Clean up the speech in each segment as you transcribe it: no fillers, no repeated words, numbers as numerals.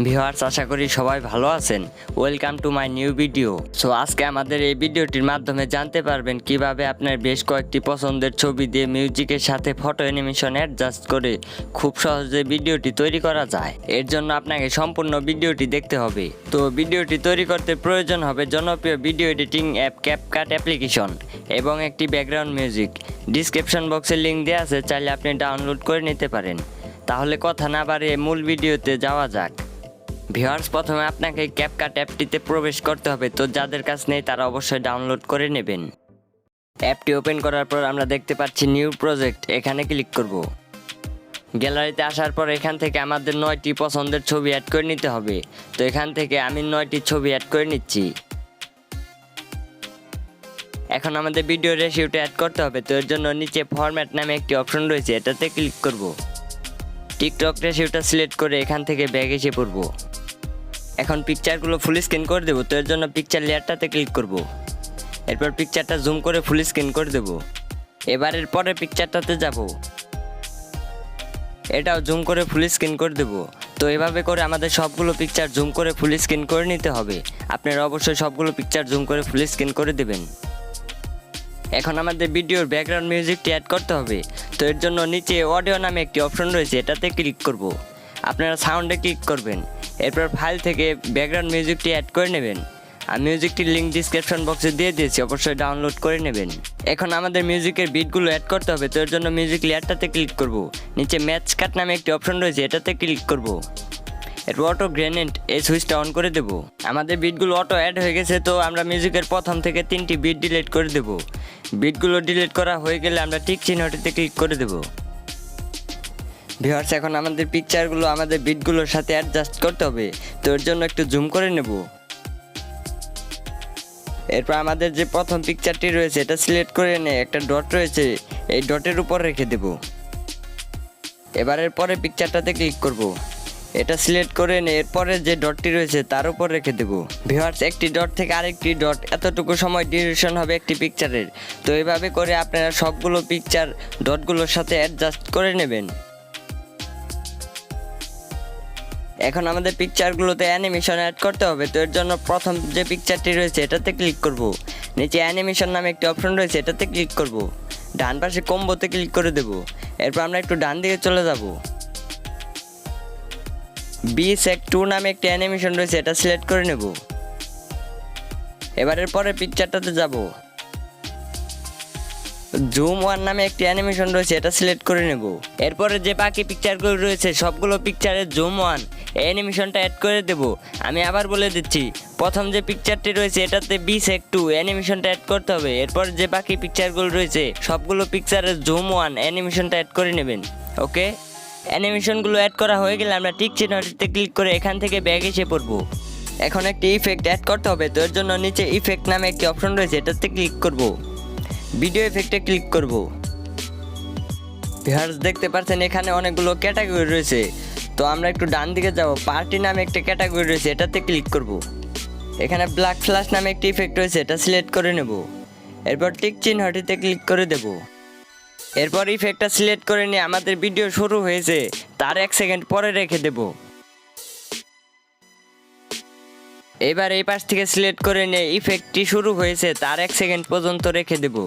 Viewers, আশা করি সবাই ভালো আছেন। Welcome to my new video. So আজকে আমাদের এই ভিডিওটির মাধ্যমে জানতে পারবেন কিভাবে আপনার বেশ কয়েকটি পছন্দের ছবি দিয়ে মিউজিকের সাথে ফটো অ্যানিমেশন অ্যাডজাস্ট করে খুব সহজে ভিডিওটি তৈরি করা যায়। এর জন্য আপনাকে সম্পূর্ণ ভিডিওটি দেখতে হবে। তো ভিডিওটি তৈরি করতে প্রয়োজন হবে জনপ্রিয় video editing app CapCut application এবং একটি ব্যাকগ্রাউন্ড মিউজিক। ডিসক্রিপশন বক্সে লিঙ্ক দেওয়া আছে, চাইলে আপনি ডাউনলোড করে নিতে পারেন। তাহলে কথা না বাড়িয়ে মূল ভিডিওতে যাওয়া যাক। ভিউয়ার্স, প্রথমে আপনাকে ক্যাপকাট অ্যাপটিতে প্রবেশ করতে হবে। তো যাদের কাছে নেই তারা অবশ্যই ডাউনলোড করে নেবেন। অ্যাপটি ওপেন করার পর আমরা দেখতে পাচ্ছি নিউ প্রজেক্ট, এখানে ক্লিক করব। গ্যালারিতে আসার পর এখান থেকে আমাদের 9টি পছন্দের ছবি অ্যাড করে নিতে হবে। তো এখান থেকে আমি 9টি ছবি অ্যাড করে নিচ্ছি। এখন আমাদের ভিডিও রেশিওটা অ্যাড করতে হবে। তো এর জন্য নিচে ফরম্যাট নামে একটি অপশন রয়েছে, এটাতে ক্লিক করব। টিকটক রেশিওটা সিলেক্ট করে এখান থেকে ব্যাক এসে পড়ব। এখন পিকচারগুলো ফুল স্ক্রিন করে দেবো। তো এর জন্য পিকচার লেয়ারটাতে ক্লিক করব। এরপর পিকচারটা জুম করে ফুল স্ক্রিন করে দেবো। এবারের পরে পিকচারটাতে যাব, এটাও জুম করে ফুল স্ক্রিন করে দেবো। তো এভাবে করে আমাদের সবগুলো পিকচার জুম করে ফুল স্ক্রিন করে নিতে হবে। আপনারা অবশ্যই সবগুলো পিকচার জুম করে ফুল স্ক্রিন করে দেবেন। এখন আমাদের ভিডিওর ব্যাকগ্রাউন্ড মিউজিকটি অ্যাড করতে হবে। তো এর জন্য নিচে অডিও নামে একটি অপশন রয়েছে, এটাতে ক্লিক করব। আপনারা সাউন্ডে ক্লিক করবেন। এরপর ফাইল থেকে ব্যাকগ্রাউন্ড মিউজিকটি অ্যাড করে নেবেন। আর মিউজিকটির লিঙ্ক ডিসক্রিপশন বক্সে দিয়ে দিয়েছি, অবশ্যই ডাউনলোড করে নেবেন। এখন আমাদের মিউজিকের বিটগুলো অ্যাড করতে হবে। তো এর জন্য মিউজিক লেয়ারটাতে ক্লিক করব। নিচে ম্যাচ কাট নামে একটি অপশন রয়েছে, এটাতে ক্লিক করব। এরপর অটো গ্রেনেড এই সুইচটা অন করে দেব। আমাদের বিটগুলো অটো অ্যাড হয়ে গেছে। তো আমরা মিউজিকের প্রথম থেকে 3টি বিট ডিলিট করে দেব। বিটগুলো ডিলিট করা হয়ে গেলে আমরা টিক চিহ্নটিতে ক্লিক করে দেব। ভিউয়ার্স, এখন আমাদের পিকচারগুলো আমাদের বিটগুলোর সাথে অ্যাডজাস্ট করতে হবে। তো এর জন্য একটু জুম করে নেব। এরপর আমাদের যে প্রথম পিকচারটি রয়েছে এটা সিলেক্ট করে নিয়ে একটা ডট রয়েছে, এই ডটের উপর রেখে দেব। এবারের পরে পিকচারটাতে ক্লিক করব। এটা সিলেক্ট করে নিয়ে এরপরে যে ডটটি রয়েছে তার উপর রেখে দেব। ভিউয়ার্স, একটি ডট থেকে আরেকটি ডট এতটুকু সময় ডিউরেশন হবে একটি পিকচারের। তো এইভাবে করে আপনারা সবগুলো পিকচার ডটগুলোর সাথে অ্যাডজাস্ট করে নেবেন। এখন আমাদের পিকচারগুলোতে অ্যানিমেশন অ্যাড করতে হবে। তো এর জন্য প্রথম যে পিকচারটি রয়েছে এটাতে ক্লিক করব। নিচে অ্যানিমেশন নামে একটি অপশন রয়েছে, এটাতে ক্লিক করব। ডান পাশে কম্বোতে ক্লিক করে দেব। এরপর আমরা একটু ডান দিকে চলে যাব। B2 নামে একটি অ্যানিমেশন রয়েছে, এটা সিলেক্ট করে নেব। এবারের পরে পিকচারটাতে যাব। জুম 1 নামে একটি অ্যানিমেশন রয়েছে, এটা সিলেক্ট করে নেব। এরপরে যে বাকি পিকচারগুলো রয়েছে সবগুলো পিকচারে জুম 1 অ্যানিমেশনটা অ্যাড করে দেব। আমি আবার বলে দিচ্ছি, প্রথম যে পিকচারটি রয়েছে এটাতে B2 অ্যানিমেশনটা অ্যাড করতে হবে। এরপর যে বাকি পিকচারগুলো রয়েছে সবগুলো পিকচারে জুম 1 অ্যানিমেশনটা অ্যাড করে নেবেন। ওকে, অ্যানিমেশনগুলো অ্যাড করা হয়ে গেলে আমরা টিক চিহ্নটিতে ক্লিক করে এখান থেকে ব্যাক এসে পড়ব। এখন একটি ইফেক্ট অ্যাড করতে হবে। তো এর জন্য নিচে ইফেক্ট নামে একটি অপশন রয়েছে, এটাতে ক্লিক করব। ভিডিও এফেক্টে ক্লিক করব। ভিউয়ার্স, দেখতে পাচ্ছেন এখানে অনেকগুলো ক্যাটাগরি রয়েছে। তো আমরা একটু ডান দিকে যাব। পার্টি নামে একটা ক্যাটাগরি রয়েছে, এটাতে ক্লিক করব। এখানে ব্ল্যাক ফ্ল্যাশ নামে একটি ইফেক্ট রয়েছে, এটা সিলেক্ট করে নেব। এরপর টিক চিহ্নটিতে ক্লিক করে দেব। এরপর ইফেক্টটা সিলেক্ট করে নিয়ে আমাদের ভিডিও শুরু হয়েছে তার 1 সেকেন্ড পরে রেখে দেব। এবার এই পাশ থেকে সিলেক্ট করে নিয়ে ইফেক্টটি শুরু হয়েছে তার 1 সেকেন্ড পর্যন্ত রেখে দেব।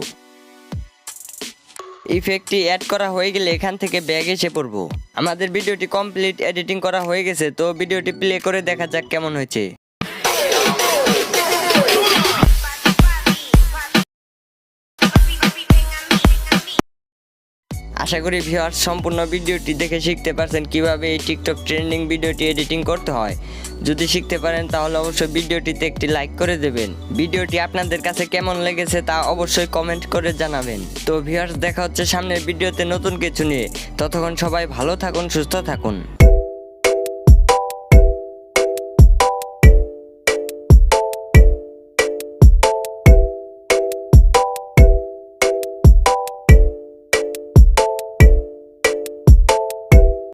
ইফেক্টটি অ্যাড করা হয়ে গেলে এখান থেকে ব্যাক এসে পড়ব। আমাদের ভিডিওটি কমপ্লিট এডিটিং করা হয়ে গেছে। তো ভিডিওটি প্লে করে দেখা যাক কেমন হয়েছে। আশা করি ভিউয়ার্স সম্পূর্ণ ভিডিওটি দেখে শিখতে পারছেন কিভাবে এই টিকটক ট্রেন্ডিং ভিডিওটি এডিটিং করতে হয়। যদি শিখতে পারেন তাহলে অবশ্যই ভিডিওটিতে একটি লাইক করে দেবেন। ভিডিওটি আপনাদের কাছে কেমন লেগেছে তা অবশ্যই কমেন্ট করে জানাবেন। তো ভিউয়ার্স, দেখা হচ্ছে সামনের ভিডিওতে নতুন কিছু নিয়ে। ততক্ষণ সবাই ভালো থাকুন, সুস্থ থাকুন।